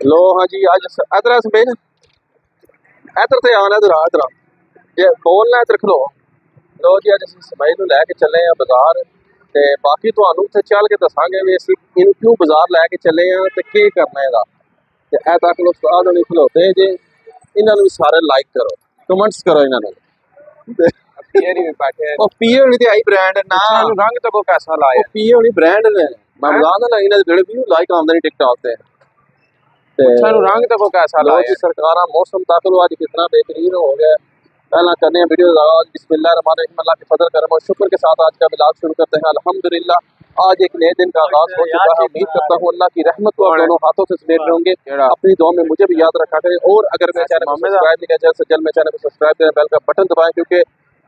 लो हाँ जी आज इधर समेन इधर ते आना इधर जे बोलना इधर खलो लो जी अज समेन नूं लैके चले हैं बाजार ते बाकी तुहानूं उत्थे चल के दसांगे भी असीं इहनूं क्यों बाजार लैके चले हैं ते की करना इहदा ते ऐ तक लोग उस्ताद होनी खलोते जे इन्हां नूं भी सारे लाइक करो कमेंट्स करो इन्हां नूं ते पीए भी बैठे हैं। ਉਹ ਪੀਏ ਹੋਣੀ ਤੇ ਆਈ ਬ੍ਰਾਂਡ ਨਾ ਸਾਨੂੰ रंग तो कोई पैसा लाया ਉਹ ਪੀਏ ਹੋਣੀ ਬ੍ਰਾਂਡ ਨੇ ਮੈਂ ਬੁਲਾ ਨਾ ਇਹਨਾਂ ਦੇ ਜਿਹੜੇ ਵੀ ਲਾਈਕ ਆਉਂਦੇ ਨੇ ਟਿਕਟੌਕ ਤੇ ਤੇ ਸਾਨੂੰ रंग तो कोई पैसा लो लाया जी सरकारा मौसम तक लो आज कितना बेहतरीन हो गया पहला करने हैं वीडियो आगाज बिस्मिल्लाहिर्रहमानिर्रहीम अल्लाह की फजल करम और शुक्र के साथ आज का मिलाद शुरू करते हैं अल्हम्दुलिल्लाह आज एक नए दिन का आगाज हो चुका है उम्मीद करता हूँ अल्लाह की रहमत को आप दोनों हाथों से समेट रहे होंगे अपनी दुआ में मुझे भी याद रखा करें और अगर मेरे चैनल को सब्सक्राइब नहीं किया जल्द से जल्द मेरे चैनल को सब्सक्राइब करें बेल का बटन दबाएं क्योंकि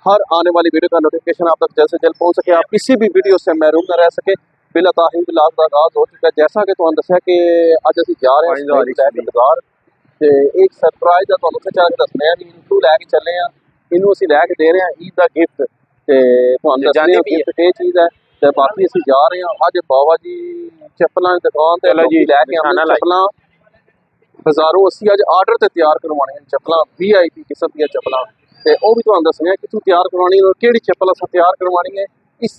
हर आने वाली वीडियो का नोटिफिकेशन आप तक जल्द से जल्द पहुंच सके आप किसी भी वीडियो से महरूम न रह सके बिला ताहीन बिलाज का आगाज हो चुका है जैसा कि तुहानूं दस्सिया कि अज असीं जा रहे हैं बाजार ते एक सरप्राइज है तुहानूं उत्थे चल के दस्सने आ इनू लैके चले हैं इनू असीं लैके दे रहे हैं ईद का गिफ्ट ते तुहानूं दस्सने आं गिफ्ट की चीज़ है ते बाकी असीं जा रहे हैं अज बाबा जी चप्पलां दी दुकान ते लोग लैके आंदे चप्पलां बाजारों असीं अज आर्डर ते तैयार करवाने चप्पलां VIP किस्म दी चप्पलां ते ओह भी तुहानूं दस्सने कित्थों तैयार करवानी और किहड़ी चप्पल असां तैयार करवानी है इस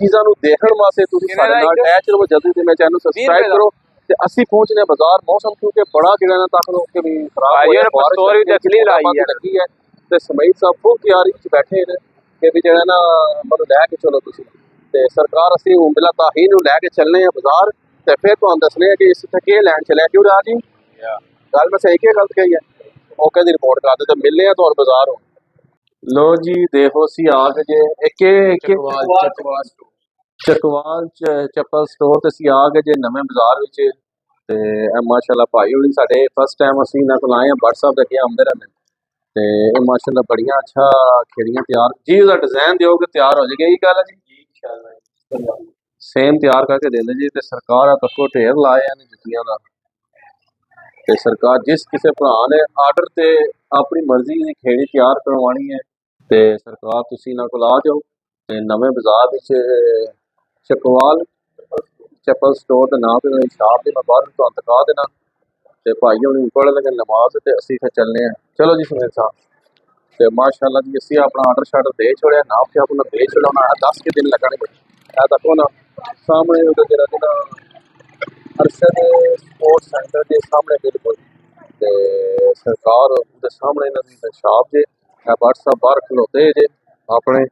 चीज़ां नूं देखण वास्ते तुसीं साडे नाल अटैच रहो जल्दी ते मेरे चैनल नूं सब्सक्राइब करो ते असीं पहुंचने बाजार मौसम क्योंकि बड़ा जेड़ा ना तक के भी खराब हो गया बारिश तस्वीर आई है लगी है ते समईद साहब फुल तैयारी च बैठे ने कि भी जेड़ा ना मतलब लैके चलो तुसीं ते सरकार असीं हुण बिला ताहीन नूं लैके चलने हैं बाजार ते फिर तुहानूं दस्सने कि इस इत्थे केह् लैण चले क्यों राज जी गल मैं सही के गलत कही है ओके दी रिपोर्ट कर दे ते मिलने आ तुहानूं बाजार लो जी देखो सी आ गए जे चकवाल चप्पल स्टोर ते सी आ गए जे नवें बाजार विच ते माशाल्लाह भाई होनी साडे फर्स्ट टाइम असीं इन्हां कोल आए हैं WhatsApp दे के आंदे रहंदे ते एह माशाल्लाह बढ़िया अच्छा खेड़ियां तैयार जी ओहदा डिजाइन दिओगे तैयार हो जाएगी यही गल है जी इंशाल्लाह सेम तैयार करके देंदे जी ते सरकार तको ढेर लाए हैं जुत्तियां दा ते सरकार जिस किसी भरा ने आर्डर ते अपनी मर्जी दी खेड़ी तैयार करवानी है ते सरकार तुसीं इन्हां कोल आ जाओ ते नवें बाजार विच चकवाल चप्पल स्टोर दे नाम ते शाप दी मैं बाहर तुहानूं दिखा देना ते भाई होनी पढ़ लगे नमाज ते असीं इत्थे चलने हैं चलो जी सुनील साहब ते माशाल्लाह जी असीं अपना आर्डर शार्डर दे छोड़िया नाप शाप उन्हें दे छोड़ा उन्हें 10 के दिन लगणगे ऐ तको ना सामने उहदा जेह्ड़ा अरशद स्पोर्ट्स सेंटर के सामने बिल्कुल ते सरकार उहदे सामने इन्हां दी शाप जे WhatsApp बाहर खलोते जे अपने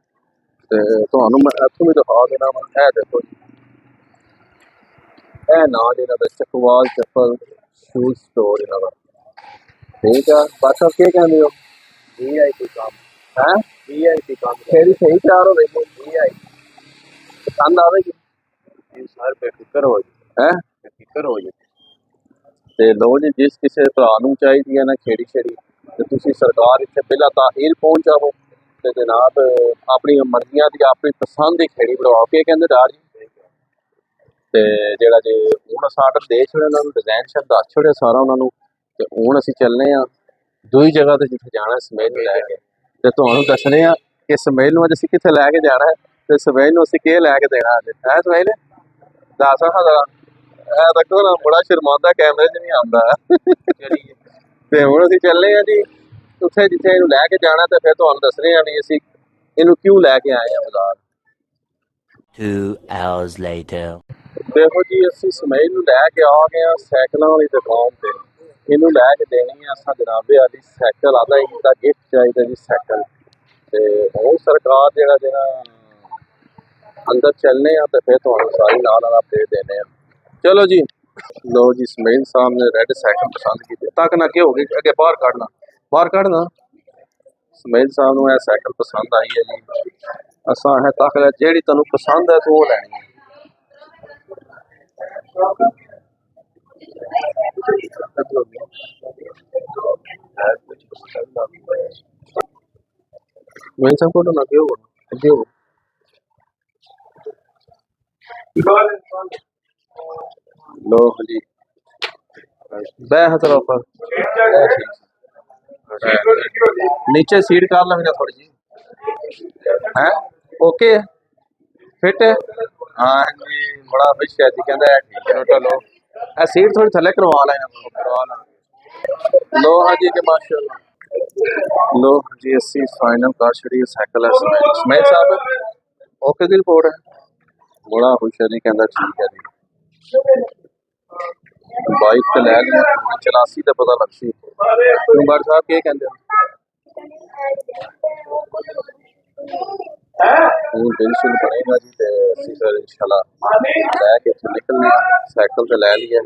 ते तुहानूं मैं इत्थों भी दिखा देना वा ऐ देखो जी ਇਹ ਨਾਂ ਜਿਹੜਾ ਦਾ ਚਕਵਾਲ ਚੱਪਲ ਸ਼ੂਜ਼ ਸਟੋਰ ਇਹਨਾਂ ਦਾ ਠੀਕ ਆ ਬਾਕੀ ਕੀ ਕਹਿੰਦੇ ਹੋ VIP ਕੰਮ ਹੈ VIP ਕੰਮ ਕਿਹੜੀ ਸਹੀ ਤਿਆਰ ਹੋਵੇ VIP ਪਸੰਦ ਆਵੇਗੀ ਸਰ ਬੇਫਿਕਰ ਹੋ ਜੀ ਹੈ ਬੇਫਿਕਰ ਹੋ ਜੀ ਤੇ ਲੋ ਜੀ ਜਿਸ ਕਿਸੇ ਭਰਾ ਨੂੰ ਚਾਹੀਦੀ ਹੈ ਨਾ ਖੇੜੀ ਛੇੜੀ ਤੇ ਤੁਸੀਂ ਸਰਕਾਰ ਇੱਥੇ ਪਹਿਲਾਂ ਤਾਹੀਰ ਪਹੁੰਚ ਜਾਵੋ ਤੇ ਜਨਾਬ ਆਪਣੀ ਮਰਜ਼ੀਆਂ ਦੀ ਆਪਣੀ ਪਸੰਦ ਦੀ ਖੇੜੀ ਬਣਾਓ ਕੀ ਕਹਿੰਦੇ ਰਾਜ ਜੀ ਤੇ ਜਿਹੜਾ ਜੇ ਹੁਣ ਅਸਾਂ ਆਰਡਰ ਦੇ ਛੋੜਿਆ ਉਹਨਾਂ ਨੂੰ ਡਿਜ਼ਾਈਨ ਸ਼ਾਇਦ ਦੱਸ ਛੋੜਿਆ ਸਾਰਾ ਉਹਨਾਂ ਨੂੰ ਤੇ ਹੁਣ ਅਸੀਂ ਚੱਲਨੇ ਆ ਦੂਜੀ ਜਗ੍ਹਾ ਤੇ ਜਿੱਥੇ ਜਾਣਾ ਸਮੇਲ ਨੂੰ ਲੈ ਕੇ ਤੇ ਤੁਹਾਨੂੰ ਦੱਸਣੇ ਆ ਕਿ ਸਮੇਲ ਨੂੰ ਅੱਜ ਅਸੀਂ ਕਿੱਥੇ ਲੈ ਕੇ ਜਾਣਾ ਹੈ ਤੇ ਸਮੇਲ ਨੂੰ ਅਸੀਂ ਕੀ ਲੈ ਕੇ ਦੇਣਾ ਅੱਜ ਹੈ ਸਮੇਲ ਦੱਸ ਹਾਂ ਜਰਾ ਇਹ ਦੇਖੋ ਨਾ ਬੜਾ ਸ਼ਰਮਾਉਂਦਾ ਕੈਮਰੇ 'ਚ ਨਹੀਂ ਆਉਂਦਾ ਤੇ ਹੁਣ ਅਸੀਂ ਚੱਲੇ ਆ ਜੀ ਉੱਥੇ ਜਿੱਥੇ ਇਹਨੂੰ ਲੈ ਕੇ ਜਾਣਾ ਤੇ ਫਿਰ ਤੁਹਾਨੂੰ ਦੱਸਣੇ ਆ ਵੀ ਅਸੀਂ ਇਹਨੂੰ ਕਿਉਂ ਲੈ ਕੇ ਆਏ ਆ ਬਾਜ਼ਾਰ 2 hours later देखो जी असी समैल नूं लैके आ गए हैं सैकलों वाली दुकान ते इनू लैके देनी है असां जनाबे आली सैकल आदा इनका गिफ्ट चाहिए जी सैकल ते हुण सरकार जेड़ा अंदर चलने तो फिर तुहानूं सारी नाल अपडेट देने चलो जी लो जी समैल साहब ने रेड सैकल पसंद की तक ना कि हो गई अगे बाहर काढ़ना समैल साहब नूं यह सैकल पसंद आई है जी असां है तक जेड़ी तुहानूं पसंद है तो वो लैनी है वही सब फोटो ना क्यों लो जी बेहतर ऑफर नीचे सीट कर लो थोड़ी जी है ओके फिट है हाँ जी बड़ा खुश है जी कहता है ठीक है चलो ਇਹ ਸੀਟ ਥੋੜੀ ਥੱਲੇ ਕਰਵਾ ਲੈਣਾ ਕਰਵਾ ਲਾ ਲੋ ਹਾਂਜੀ ਕਿ ਮਾਸ਼ਾਅੱਲਾ ਲੋ जी ਅਸੀਂ ਫਾਈਨਲ ਕਰ ਛੜੀ ਸਾਈਕਲ ਹੈ ਸਮੈਲ ਸਾਹਿਬ ਓਕੇ ਦੀ ਰਿਪੋर्ट है बड़ा खुश है जी कहता ठीक है जी बाइक तो लै ली चलासी तो पता लग सी बार साहब के कहते हूँ टेंशन बनेगा जी तो असी फिर इंशाल्लाह लैके इत्थों निकलने साइकिल तो लै लिया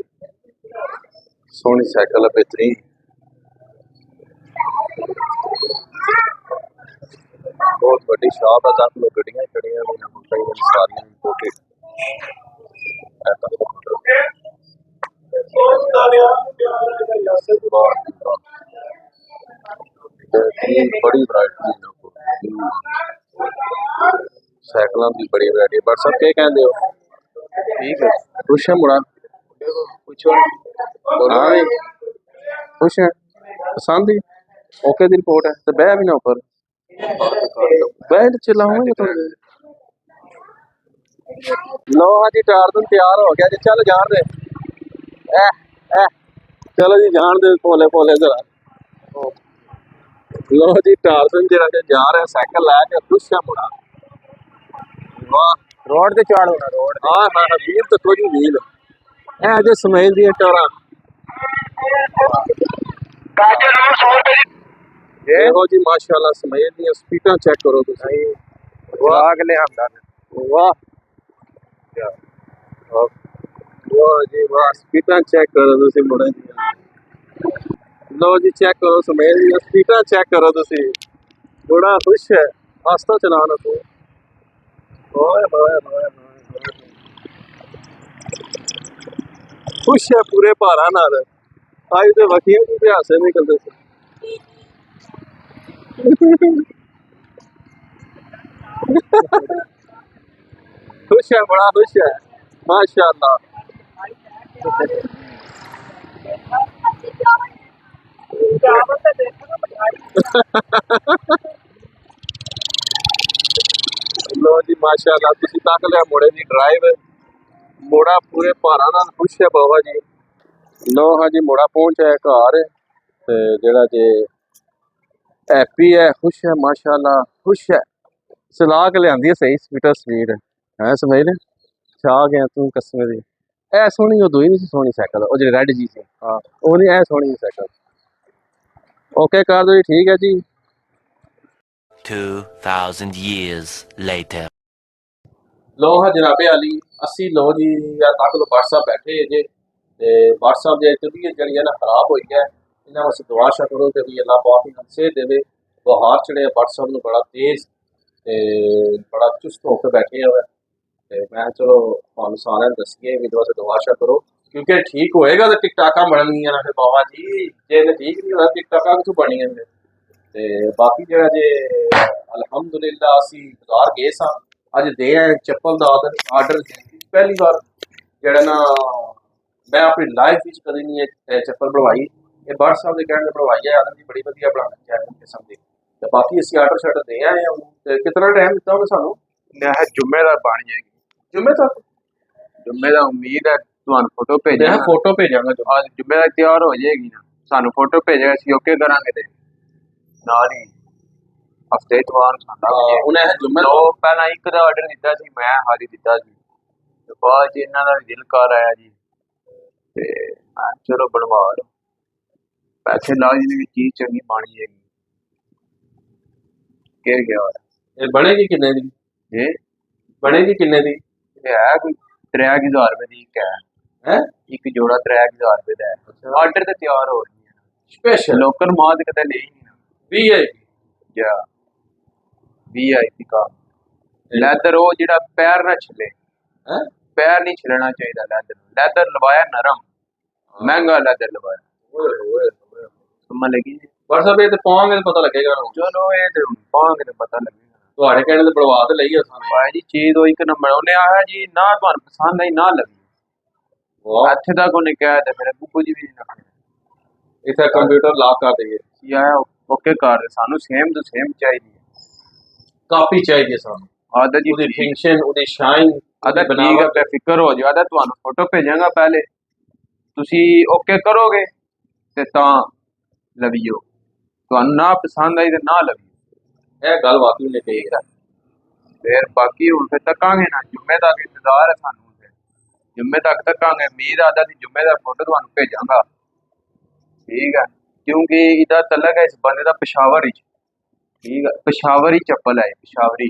सोहनी साइकिल है बेहतरीन बहुत बड़ी शॉप है दस लोग गड्डियां खड़ियां सारियां इंपोर्टेड बड़ी वैरायटी साइकिलों की बड़ी वैरायटी बट सब क्या कहते हो ठीक है खुश है मुड़ा कुछ हाँ खुश है पसंद ही ओके दी रिपोर्ट है तो बह भी ना ऊपर बैठ चलाऊंगा थोड़ी लो हाँ जी टारदन तैयार हो गया जी चल जान दे चलो जी जान दे पोले पोले जरा लो जी टारदन जरा जा रहा है साइकिल लैके खुश है मुड़ा वाह रोड ते चाड़ होना रोड हाँ हाँ व्हील तो कोई व्हील है जो समझ दी टारा देखो जी माशाल्लाह समझ दी स्पीकर चेक करो तुम वाह के ले हमदा वाह वाह जी वाह स्पीकर चेक करो तुम मुड़े दी लो जी चेक करो समझ दी स्पीकर चेक करो तुम बड़ा खुश है आस्ता चलाना तू खुश है पूरे भारा नाल आज तो वकिया की इतिहास निकलते थे खुश है बड़ा खुश है माशाल्लाह लो जी माशाल्लाह तुसी तक लिया मुड़े दी ड्राइव मुड़ा पूरे भारा नाल खुश है बाबा जी लो हाँ जी मुड़ा पहुंचा है घर ते जेड़ा जे हैप्पी है खुश है माशाल्लाह खुश है सलाह के लियांदी है सही स्पीटर स्पीड है समझ ले छा गया तू कसमे दी ऐ सोहनी ओ दूई नहीं सोहनी साइकिल ओ जेड़ी रेड जी सी हां ओ नहीं ऐ सोहनी साइकिल ओके कर दो जी ठीक है जी 2000 years later लो हाँ जनाबे अली अस्सी लो जी या तक लो व्हाट्सएप बैठे जे ते व्हाट्सएप जे तबीयत जड़ी है ना खराब होई है इन्हां वास्ते दुआ शा करो कि भी अल्लाह पाक इन्हां सेहत देवे बुखार चढ़े व्हाट्सएप नु बड़ा तेज ते बड़ा चुस्त होकर बैठे हुए ते मैं चलो तुहानू सारे दसिए भी वास्ते दुआ शा करो क्योंकि ठीक होएगा तो टिकटाका बननियां ना फिर बाबा जी जे ठीक नहीं होया टिकटाका किथों बनियां ने ते बाकी जेड़ा जे अल्हम्दुलिल्लाह असी बाजार गए सां अज दे आए चप्पल दा आर्डर पहली बार जेड़ा ना मैं अपनी लाइफ विच कदी नहीं चप्पल बनवाई ये बड़ साहब दे कहने बनवाई है आदम जी बड़ी वधिया बनाना चाहिए किस्म दी ते बाकी असी आर्डर शार्डर दे आए हैं ते कितना टाइम दिता उन्हें सानू मैं जुम्मे दा बन जाएगी जुम्मे तक जुम्मे दा उम्मीद है ਤੁਹਾਨੂੰ फोटो भेजा मैं फोटो भेजांगा जो आज जुम्मे तक तैयार हो जाएगी ना सानू फोटो भेजेगा ਅਸੀਂ ओके करांगे ते ਨਾਲ ਹੀ ਹਫਤੇ ਇਤਵਾਰ उन्हें जुम्मे तो पहला एक ਦਾ ਆਰਡਰ ਦਿੱਤਾ ਸੀ ਮੈਂ ਹਾਲੀ ਦਿੱਤਾ ਸੀ ਤੇ ਬਾਅਦ ਚ ਇਹਨਾਂ ਦਾ ਦਿਲ ਕਰ ਆਇਆ ਜੀ ਤੇ ਚਲੋ ਬਣਵਾ ਲਓ ਪੈਸੇ ਲਾ ਜੀ ਦੀ ਚੀਜ਼ ਚੰਗੀ ਬਣੀ ਹੈਗੀ ਕਹਿ ਗਿਆ ये बनेगी किन्ने दी ये बनेगी किन्ने दी ਇਹ ਹੈ ਕੋਈ 3000 ਰੁਪਏ ਦੀ ਇੱਕ ਹੈ हैं ਇੱਕ ਜੋੜਾ 3000 ਰੁਪਏ ਦਾ ਹੈ ਆਰਡਰ ਤੇ ਤਿਆਰ ਹੋ ਰਹੀ ਹੈ स्पेशल ਲੋਕਲ ਮਾਲ ਤੇ ਕਦੇ ਨਹੀਂ वीआईपी ਜਾਂ ਵੀਆਈਪੀ ਕਾ ਲੈਦਰ ਉਹ ਜਿਹੜਾ ਪੈਰ ਨਾ ਛਲੇ हैं पैर नहीं छिलना चाहिए लैदर लैदर लवाया नरम महंगा लैदर लवाया ओए समझ लगी व्हाट्सएप ये ते पावांगे तो पता लगेगा ना चलो ये तो पांगे तो पता लगेगा ਤੁਹਾਡੇ ਕਹਿਣੇ ਤੇ ਬਣਵਾ ਤੇ ਲਈ ਅਸਾਂ भाई जी चीज वो एक नंबर ਉਹਨੇ ਆਇਆ ਜੀ ਨਾ ਤੁਹਾਨੂੰ ਪਸੰਦ ਆਈ ਨਾ ਲੱਗੀ ਵਾਹ ਇੱਥੇ ਤੱਕ ਉਹਨੇ ਕਿਹਾ ਤੇ ਫਿਰ ਕੁਝ ਵੀ ਨਹੀਂ ਰੱਖਿਆ ਇਥੇ ਕੰਪਿਊਟਰ ਲਾਕ ਕਰ ਦਈਏ ਕੀ ਆਇਆ ਓਕੇ ਕਰ ਸਾਨੂੰ ਸੇਮ ਟੂ ਸੇਮ ਚਾਹੀਦੀ ਹੈ ਕਾਪੀ ਚਾਹੀਦੀ ਸਾਨੂੰ ਆਦਾ ਜੀ ਉਹਦੀ ਫਿੰਕਸ਼ਨ ਉਹਦੀ ਸ਼ਾਈਨ ਆਦਾ ਠੀਕ ਹੈ ਬੇਫਿਕਰ ਹੋ ਜਾਓ ਆਦਾ ਤੁਹਾਨੂੰ ਫੋਟੋ ਭੇਜਾਂਗਾ ਪਹਿਲੇ ਤੁਸੀਂ ਓਕੇ ਕਰੋਗੇ ਤੇ ਤਾਂ ਲਵੀਓ, ਤੁਹਾਨੂੰ ਨਾ ਪਸੰਦ ਆਈ ਤੇ ਨਾ ਲਵੀਓ। ਇਹ ਗੱਲ ਵਾਕਈ ਨੇ ਕਹੀ ਠੀਕ ਹੈ, ਫਿਰ ਬਾਕੀ ਹੁਣ ਫਿਰ ਤੱਕਾਂਗੇ ਨਾ, ਜੁਮੇ ਤੱਕ ਇੰਤਜ਼ਾਰ ਹੈ ਸਾਨੂੰ। ਫਿਰ ਜੁਮੇ ਤੱਕ ਤੱਕਾਂਗੇ, ਉਮੀਦ ਆਦਾ ਸੀ ਜੁਮੇ ਦਾ ਫੋਟੋ ਤੁਹਾਨੂੰ ਭੇਜਾਂਗਾ। ਠੀਕ ਹੈ, ਕਿਉਂਕਿ ਇਹਦਾ ਤਲਕ ਹੈ ਇਸ ਬੰਦੇ ਦਾ ਪਿਸ਼ਾਵਰ ਵਿੱਚ। ਠੀਕ ਹੈ, ਪਿਸ਼ਾਵਰੀ ਚੱਪਲ ਹੈ, ਪਿਸ਼ਾਵਰੀ,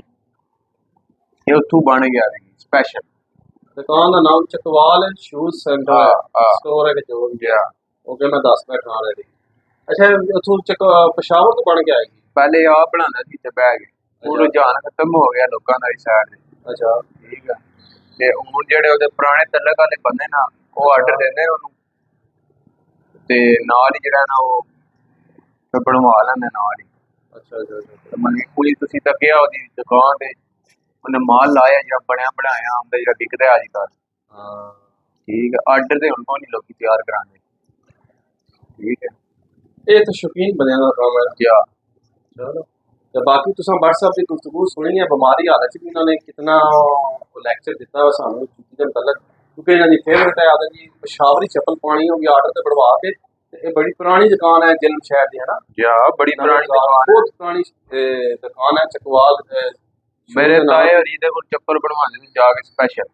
ਇਹ ਉੱਥੋਂ ਬਣ ਗਿਆ ਸਪੈਸ਼ਲ। ਦੁਕਾਨ ਦਾ ਨਾਮ ਚਕਵਾਲ ਸ਼ੂਜ਼ ਸੈਂਟਰ ਹੈ, ਸਟੋਰ ਹੈ ਜੋ ਵੀ ਗਿਆ ਓਕੇ ਮੈਂ ਦੱਸ ਬੈਠਾ ਹਾਂ ਜੀ। ਅੱਛਾ ਉੱਥੋਂ ਪਸ਼ਾਵਰ ਤੋਂ ਬਣ ਕੇ ਆਏਗੀ? ਪਹਿਲੇ ਆਪ ਬਣਾਉਂਦਾ ਸੀ ਤੇ ਬਹਿ ਗਏ, ਹੁਣ ਰੁਝਾਨ ਖਤਮ ਹੋ ਗਿਆ ਲੋਕਾਂ ਦਾ ਇਸ ਸਾਈਡ ਤੇ। ਅੱਛਾ ਠੀਕ ਹੈ, ਤੇ ਹੁਣ ਜਿਹੜੇ ਉਹਦੇ ਪੁਰਾਣੇ ਤਲਕ ਵਾਲੇ ਬੰਦੇ ਨਾ, ਉਹ ਆਰਡਰ ਦਿੰਦੇ ਨੇ ਉਹਨੂੰ, ਤੇ ਨਾਲ ਹੀ ਜਿਹੜਾ ਨਾ ਉਹ ਫਿਰ ਬਣਵਾ ਲੈਂਦੇ ਨਾਲ ਹੀ। ਅੱਛਾ ਅੱਛਾ ਅੱਛਾ। ਮਤਲਬ ਕੋਈ ਤੁਸੀਂ ਤੱਕਿਆ ਉਹਦੀ ਦੁਕਾਨ ਤੇ, ਉਹਨੇ ਮਾਲ ਲਾਇਆ ਜਿਹੜਾ ਬਣਿਆ ਬਣਾਇਆ ਹੁੰਦਾ, ਜਿਹੜਾ ਵਿਕਦਾ ਅੱਜ ਕੱਲ੍ਹ। ਹਾਂ ਠੀਕ ਹੈ, ਆਰਡਰ ਤੇ ਹੁਣ ਕੋਈ ਨਹੀਂ ਲੋਕੀ ਤਿਆਰ ਕਰਾਉਂਦੇ। ਠੀਕ ਹੈ, ਇਹ ਤਾਂ ਸ਼ੌਕੀਨ ਬੰਦਿਆਂ ਦਾ ਕੰਮ ਹੈ। ਕਿਆ ਚਲੋ ਤੇ ਬਾਕੀ ਤੁਸੀਂ WhatsApp ਦੀ ਗੁਫ਼ਤਗੂ ਸੁਣੀ ਹੈ ਬਿਮਾਰੀ ਹਾਲਤ 'ਚ ਵੀ ਇਹਨਾਂ ਨੇ ਕਿਤਨਾ ਲੈਕਚਰ ਦਿੱਤਾ ਸਾਨੂੰ ਜਿਹਦੇ ਮੁਤਲਕ, ਕਿਉਂਕਿ ਇਹਨਾਂ ਦੀ ਫੇਵਰਟ ਹੈ ਆਦਤ ਜੀ ਪਸ਼ਾਵਰੀ ਚੱਪਲ ਪਾਣੀ ਹੋਗੀ ਆਰਡਰ ਤੇ ਬਣਵਾ ਕੇ। ਤੇ ਇਹ ਬੜੀ ਪੁਰਾਣੀ ਦੁਕਾਨ ਹੈ ਜਲਮ ਸ਼ਹਿਰ ਦੀ, ਹੈ ਨਾ? ਬੜੀ ਪੁਰਾਣੀ ਦੁਕਾਨ ਹੈ, ਬਹੁਤ ਪੁਰਾਣੀ ਦੁਕਾਨ ਹੈ ਚਕਵਾਲ। ਮੇਰੇ ਤਾਏ ਹਰੀ ਦੇ ਕੋਲ ਚੱਪਲ ਬਣਵਾਉਂਦੇ ਨੇ ਜਾ ਕੇ ਸਪੈਸ਼ਲ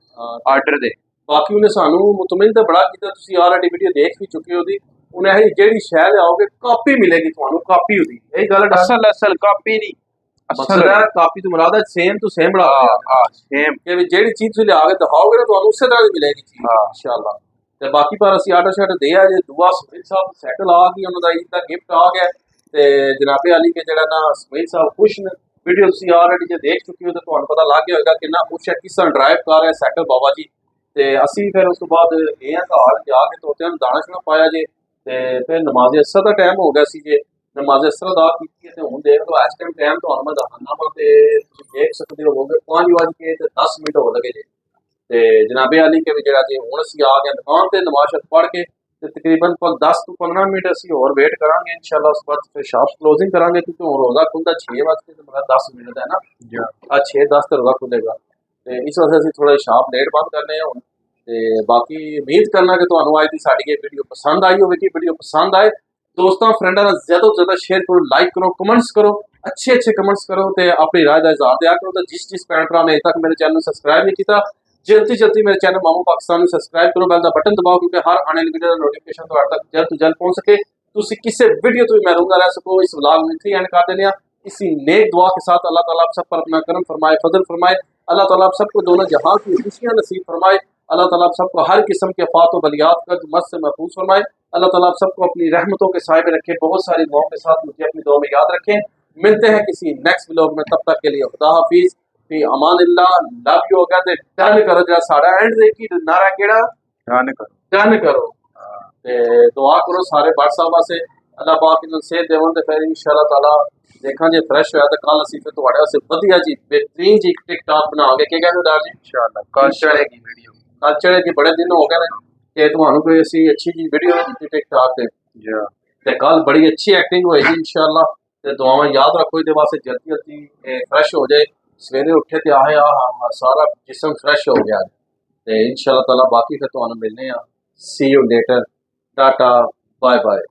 ਆਰਡਰ ਦੇ। ਬਾਕੀ ਉਹਨੇ ਸਾਨੂੰ ਮੁਤਮਿਨ ਤਾਂ ਬੜਾ ਕੀਤਾ, ਤੁਸੀਂ ਆਲਰੇਡੀ ਵੀਡੀਓ ਦੇਖ ਵੀ ਚੁੱਕੇ ਉਹਦੀ। ਉਹਨੇ ਇਹ ਜਿਹੜੀ ਸ਼ਹਿਰ ਆਓਗੇ ਕਾਪੀ ਮਿਲੇਗੀ ਤੁਹਾਨੂੰ, ਕਾਪੀ ਉਹਦੀ, ਇਹੀ ਗੱਲ ਅਸਲ ਕਾਪੀ ਨਹੀਂ, ਮਕਸਦ ਹੈ ਕਾਪੀ ਤੋਂ ਮੁਰਾਦ ਹੈ ਸੇਮ ਟੂ ਸੇਮ ਬਣਾ ਸੇਮ, ਕਿ ਵੀ ਜਿਹੜੀ ਚੀਜ਼ ਤੁਸੀਂ ਲਿਆ ਕੇ ਦਿਖਾਓਗੇ ਨਾ ਤੁਹਾਨੂੰ ਉਸੇ ਤਰ੍ਹਾਂ ਦੀ ਮਿਲੇਗੀ ਚੀਜ਼ ਇਨਸ਼ਾਅੱਲਾ। ਤੇ ਬਾਕੀ ਪਰ ਅਸੀਂ ਆਰਡਰ ਸ਼ਾਰਡਰ ਦੇ ਆ ਜੇ ਦੁਆ ਸਮੀਰ ਸਾਹਿਬ ਸਾਈਕਲ ਆ ਗਈ, ਉਹਨਾਂ ਦਾ ਈਦ ਦਾ ਗਿਫਟ ਆ ਗਿਆ। ਤੇ ਜਨਾਬੇ ਅਲੀ ਕੇ ਜਿਹੜਾ ਨਾ ਸਮੀਰ ਸਾਹਿਬ ਖੁਸ਼ ਨੇ, ਵੀਡੀਓ ਤੁਸੀਂ ਆਲਰੇਡੀ ਜੇ ਦੇਖ ਚੁੱਕੇ ਹੋ ਤਾਂ ਤੁਹਾਨੂੰ ਪਤਾ ਲੱਗ ਗਿਆ ਹੋਏਗਾ ਕਿੰਨਾ ਖੁਸ਼ ਹੈ, ਕਿਸ ਤਰ੍ਹਾਂ ਡਰਾਈਵ ਕਰ ਰਿਹਾ ਸਾਈਕਲ ਬਾਬਾ ਜੀ। ਤੇ ਅਸੀਂ ਫਿਰ ਉਸ ਤੋਂ ਬਾਅਦ ਗਏ ਹਾਂ ਘਰ, ਜਾ ਕੇ ਤੋਤਿਆਂ ਨੂੰ ਦਾਣਾ ਸ਼ਾਣਾ ਪਾਇਆ ਜੇ, ਤੇ ਫਿਰ ਨਮਾਜ਼ ਅਸਰ ਦਾ ਟਾਈਮ ਹੋ ਗਿਆ ਸੀ ਜੇ, ਨਮਾਜ਼ ਅਸਰ ਅਦਾ ਕੀਤੀ ਹੈ। ਤੇ ਹੁਣ ਦੇਖ ਲਓ ਇਸ ਟਾਈਮ ਤੁਹਾਨੂੰ ਮੈਂ ਦੱਸਣਾ ਵਾ, ਤੇ ਤੁਸੀਂ ਦੇਖ ਸਕਦੇ ਹੋਵੋਗੇ 5:10 ਹੋ ਲਗੇ ਜੇ। ਤੇ ਜਨਾਬੇ ਅਲੀ ਕੇ ਵੀ ਜਿਹੜਾ ਜੇ ਹੁਣ ਅਸੀਂ ਆ ਗਏ ਦੁਕਾਨ ਤੇ ਨਮਾਜ਼ ਪੜ੍ਹ ਕੇ, ਤੇ ਤਕਰੀਬਨ 10 ਤੋਂ 15 ਮਿੰਟ ਅਸੀਂ ਹੋਰ ਵੇਟ ਕਰਾਂਗੇ ਇਨਸ਼ਾਅੱਲਾ। ਉਸ ਤੋਂ ਬਾਅਦ ਫਿਰ ਸ਼ਾਪ ਕਲੋਜ਼ਿੰਗ ਕਰਾਂਗੇ, ਕਿਉਂਕਿ ਹੁਣ ਰੋਜ਼ਾ ਖੁੱਲਦਾ 6:10 ਦਾ ਹੈ ਨਾ, 6:10 ਤੇ ਰੋਜ਼ਾ ਖੁੱਲੇਗਾ। ਤੇ ਇਸ ਵਾਸਤੇ ਅਸੀਂ ਥੋੜਾ ਸ਼ਾਪ ਲੇਟ ਬੰਦ ਕਰਨੇ ਆ ਹੁਣ। ਤੇ ਬਾਕੀ ਉਮੀਦ ਕਰਨਾ ਕਿ ਤੁਹਾਨੂੰ ਅੱਜ ਦੀ ਸਾਡੀ ਇਹ ਵੀਡੀਓ ਪਸੰਦ ਆਈ ਹੋਵੇਗੀ। ਵੀਡੀਓ ਪਸੰਦ ਆਏ ਦੋਸਤਾਂ ਫਰੈਂਡਾਂ ਨਾਲ ਜ਼ਿਆਦਾ ਤੋਂ ਜ਼ਿਆਦਾ ਸ਼ੇਅਰ ਕਰੋ, ਲਾਈਕ ਕਰੋ, ਕਮੈਂਟਸ ਕਰੋ, अच्छे कमेंट्स करो, तो अपनी राय का इजहार दिया करो। तो जिस भैन भरा ने अजे तक मेरे चैनल सब्सक्राइब नहीं किया, जल्दी मेरे चैनल मामू पाकिस्तान सब्सक्राइब करो, बेल का बटन दबाओ, क्योंकि हर आने वाली वीडियो का नोटिफिकेशन तुम्हारे तक जल्द तो जल्द पहुंच सके। तुम किसी वीडियो तो भी महरूम ना रह सको। इस व्लॉग में इतनी एंड कर देने इसी नेक दुआ के साथ अल्लाह ताला आप सब पर अपना करम फरमाए, फजल फरमाए। अल्लाह ताला आप सबको दोनों जहां की खुशियां नसीब फरमाए। अल्लाह ताला आप सबको हर किस्म के फात व बलियात कर मत से महफूज फरमाए। अल्लाह ताला आप सबको अपनी रहमतों के साए में रखे, बहुत सारी दुआओं के साथ मुझे अपनी दुआ में याद रखें। मिलते हैं किसी नेक्स्ट व्लॉग में, तब तक के लिए खुदा हाफिज, फी अमानिल्लाह, लव यू। कहते डन करो जरा सारा एंड देखी नारा केड़ा डन करो ते दुआ करो सारे बार साहब से अल्लाह पाक इन्होंने सेहत देवन ते फिर इंशाअल्लाह ताला देखा जे फ्रेश होया तो कल असीं फिर तुहाडे वास्ते वधिया जी बेहतरीन जी टिकटॉक बनावांगे। क्या कहते हो डार जी? इंशाअल्लाह कल चढ़ेगी वीडियो, कल चढ़ेगी। बड़े दिन हो गए कि तुहानू कोई ऐसी अच्छी जी वीडियो नहीं दी टिकटॉक ते कल बड़ी अच्छी एक्टिंग होएगी इंशाअल्लाह। ते दुआवां याद रखो इहदे वास्ते जल्दी जल्दी फ्रेश हो जाए। सवेरे उठे ते आहे सारा जिस्म फ्रेश हो गया ते इंशाअल्लाह ताला बाकी फिर तुहानू मिलने आ। See you later, tata, bye bye.